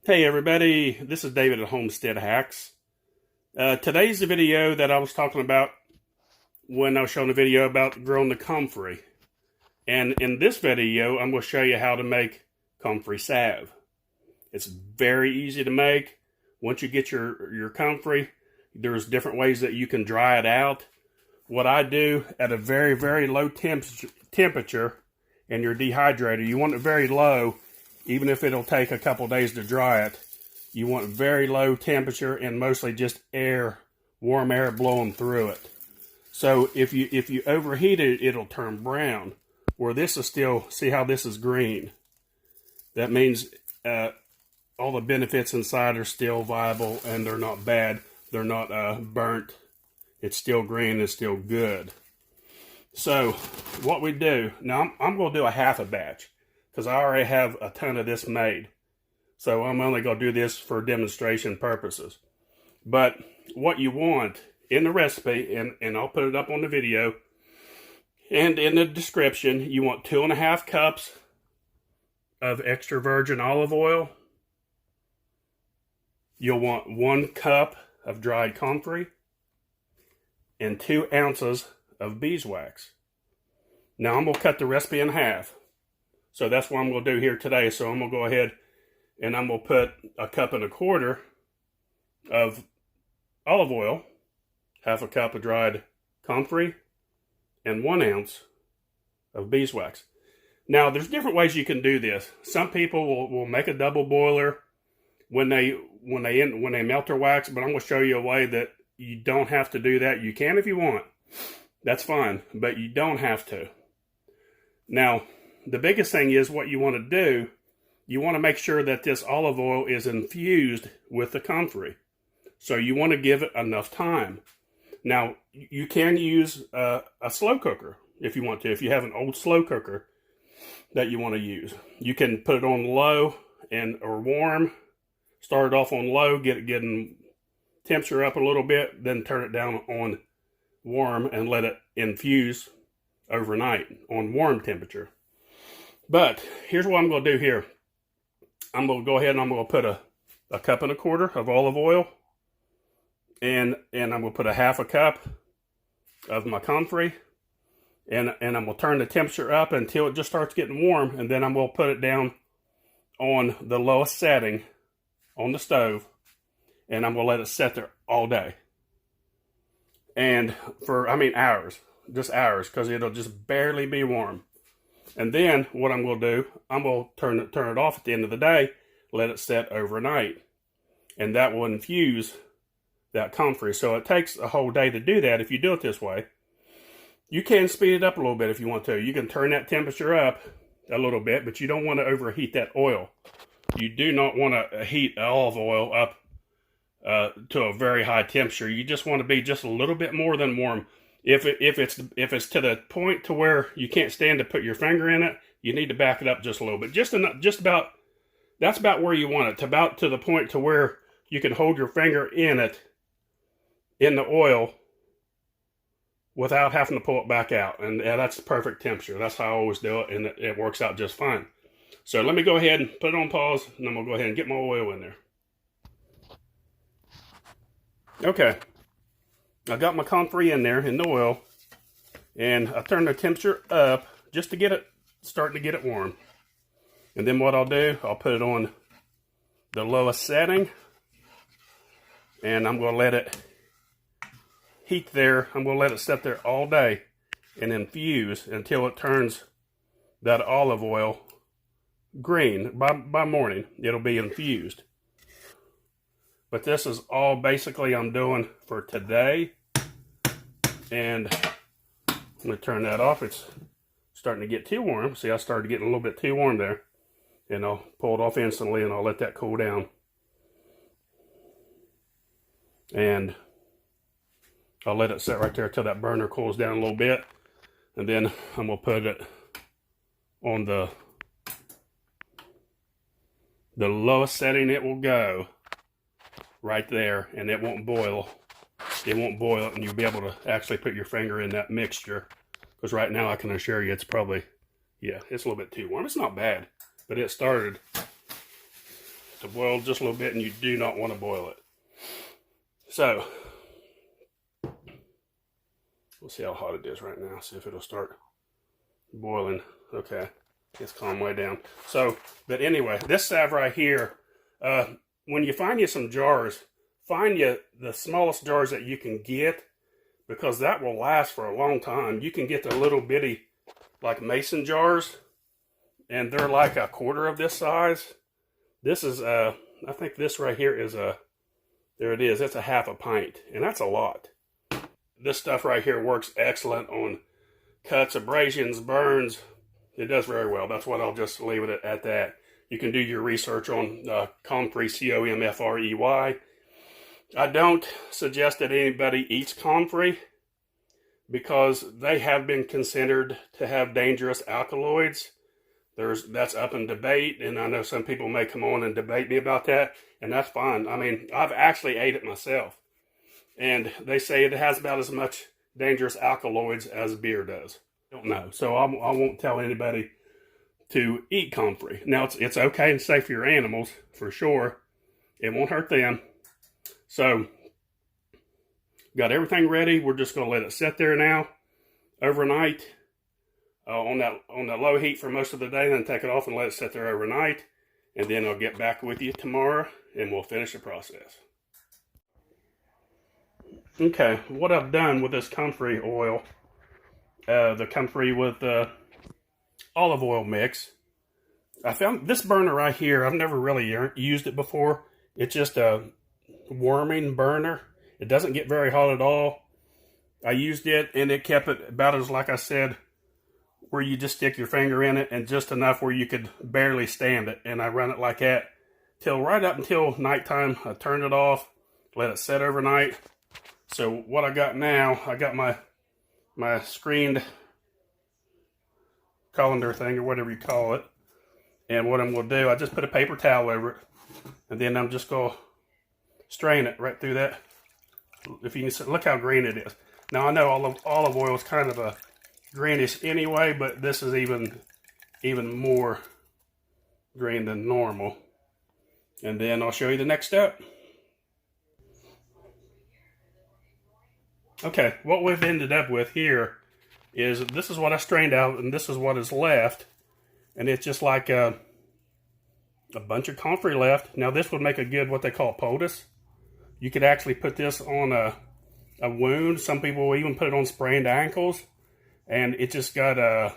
Hey everybody, this is David at Homestead Hacks. Today's the video that I was talking about when I was showing a video about growing the comfrey. And in this video, I'm going to show you how to make comfrey salve. It's very easy to make. Once you get your comfrey, there's different ways that you can dry it out. What I do at a very, very low temperature, and you're dehydrated, you want it very low. Even if it'll take a couple days to dry it, you want very low temperature and mostly just air, warm air blowing through it. So if you overheat it, it'll turn brown. Where this is still, see how this is green? That means all the benefits inside are still viable and they're not bad. They're not burnt. It's still green. It's still good. So what we do now, I'm going to do a half a batch, because I already have a ton of this made. So I'm only going to do this for demonstration purposes. But what you want in the recipe, and I'll put it up on the video, and in the description, you want 2.5 cups of extra virgin olive oil. You'll want 1 cup of dried comfrey and 2 ounces of beeswax. Now I'm going to cut the recipe in half. So that's what I'm going to do here today. So I'm going to go ahead and I'm going to put 1.25 cups of olive oil, 1/2 cup of dried comfrey, and 1 ounce of beeswax. Now there's different ways you can do this. Some people will make a double boiler when they melt their wax, but I'm going to show you a way that you don't have to do that. You can if you want. That's fine, but you don't have to. Now, the biggest thing is what you want to do, you want to make sure that this olive oil is infused with the comfrey. So you want to give it enough time. Now, you can use a slow cooker if you want to. If you have an old slow cooker that you want to use, you can put it on low or warm. Start it off on low, getting temperature up a little bit, then turn it down on warm and let it infuse overnight on warm temperature. But here's what I'm going to do here. I'm going to go ahead and I'm going to put a 1.25 cups of olive oil. And I'm going to put 1/2 cup of my comfrey. And I'm going to turn the temperature up until it just starts getting warm. And then I'm going to put it down on the lowest setting on the stove. And I'm going to let it sit there all day. And for, hours. Just hours. Because it'll just barely be warm. And then what I'm going to do, I'm going to turn it off at the end of the day, let it set overnight. And that will infuse that comfrey. So it takes a whole day to do that if you do it this way. You can speed it up a little bit if you want to. You can turn that temperature up a little bit, but you don't want to overheat that oil. You do not want to heat olive oil up to a very high temperature. You just want to be just a little bit more than warm. If it's to the point to where you can't stand to put your finger in it, you need to back it up just a little bit. That's about where you want it. To the point to where you can hold your finger in it, in the oil, without having to pull it back out. And that's the perfect temperature. That's how I always do it, and it works out just fine. So let me go ahead and put it on pause, and I'm going to go ahead and get my oil in there. Okay. I got my comfrey in there in the oil, and I turn the temperature up just to get it, starting to get it warm. And then what I'll do, I'll put it on the lowest setting, and I'm going to let it heat there. I'm going to let it sit there all day and infuse until it turns that olive oil green. By morning, it'll be infused. But this is all basically I'm doing for today. And I'm going to turn that off. It's starting to get too warm. See, I started getting a little bit too warm there. And I'll pull it off instantly and I'll let that cool down. And I'll let it sit right there until that burner cools down a little bit. And then I'm going to put it on the lowest setting it will go. Right there, and it won't boil. It won't boil, and you'll be able to actually put your finger in that mixture. Because right now, I can assure you, it's probably, yeah, it's a little bit too warm. It's not bad, but it started to boil just a little bit, and you do not want to boil it. So, we'll see how hot it is right now, see if it'll start boiling. Okay, it's calmed way down. So, but anyway, this salve right here, when you find you some jars, find you the smallest jars that you can get, because that will last for a long time. You can get the little bitty, like mason jars, and they're like a quarter of this size. This is, I think this right here is there it is, it's a half a pint, and that's a lot. This stuff right here works excellent on cuts, abrasions, burns. It does very well. That's what I'll just leave it at that. You can do your research on Comfrey, Comfrey. I don't suggest that anybody eats Comfrey, because they have been considered to have dangerous alkaloids. That's up in debate, and I know some people may come on and debate me about that, and that's fine. I mean, I've actually ate it myself, and they say it has about as much dangerous alkaloids as beer does. I don't know, so I won't tell anybody to eat Comfrey. Now, it's okay and safe for your animals, for sure. It won't hurt them. So, got everything ready. We're just going to let it sit there now overnight on that low heat for most of the day, then take it off and let it sit there overnight, and then I'll get back with you tomorrow and we'll finish the process. Okay, what I've done with this Comfrey oil, the Comfrey with olive oil mix, I found this burner right here. I've never really used it before. It's just a warming burner. It doesn't get very hot at all. I used it, and it kept it about as, like I said, where you just stick your finger in it, and just enough where you could barely stand it. And I run it like that till right up until nighttime. I turned it off, let it set overnight. So what I got now, I got my screened colander thing, or whatever you call it. And what I'm going to do, I just put a paper towel over it, and then I'm just going to strain it right through that. If you can see, look how green it is. Now I know olive oil is kind of a greenish anyway, but this is even more green than normal. And then I'll show you the next step. Okay, what we've ended up with here is, this is what I strained out, and this is what is left. And it's just like a bunch of Comfrey left. Now this would make a good, what they call poultice. You could actually put this on a wound. Some people will even put it on sprained ankles. And it just got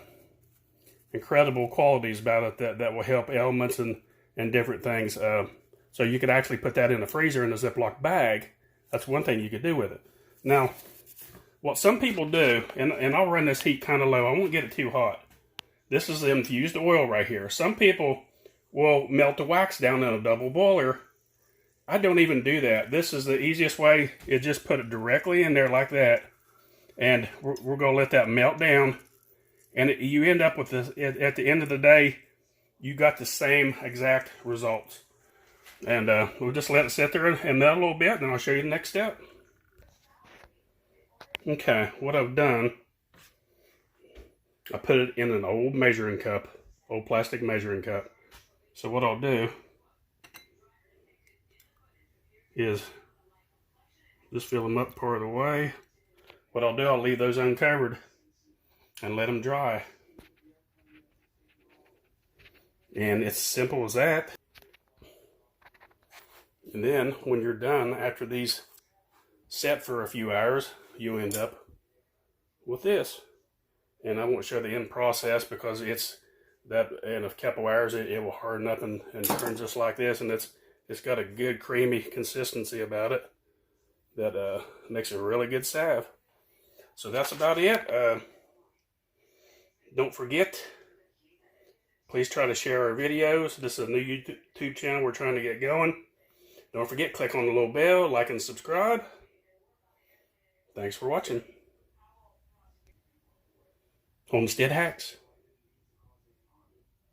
incredible qualities about it that will help ailments and different things. So you could actually put that in the freezer in a Ziploc bag. That's one thing you could do with it. Now, what some people do, and I'll run this heat kind of low. I won't get it too hot. This is the infused oil right here. Some people will melt the wax down in a double boiler. I don't even do that. This is the easiest way. You just put it directly in there like that. And we're going to let that melt down. And you end up with this, at the end of the day, you got the same exact results. And we'll just let it sit there and melt a little bit, and then I'll show you the next step. Okay, what I've done, I put it in an old measuring cup, old plastic measuring cup. So what I'll do is just fill them up part of the way. What I'll do, I'll leave those uncovered and let them dry. And it's simple as that. And then when you're done, after these set for a few hours, you end up with this. And I won't show the end process, because it's that in a couple hours it will harden up and turn just like this, and it's got a good creamy consistency about it that makes a really good salve. So that's about it. Don't forget, please try to share our videos. This is a new YouTube channel we're trying to get going. Don't forget, click on the little bell, like and subscribe. Thanks for watching. Homestead Hacks.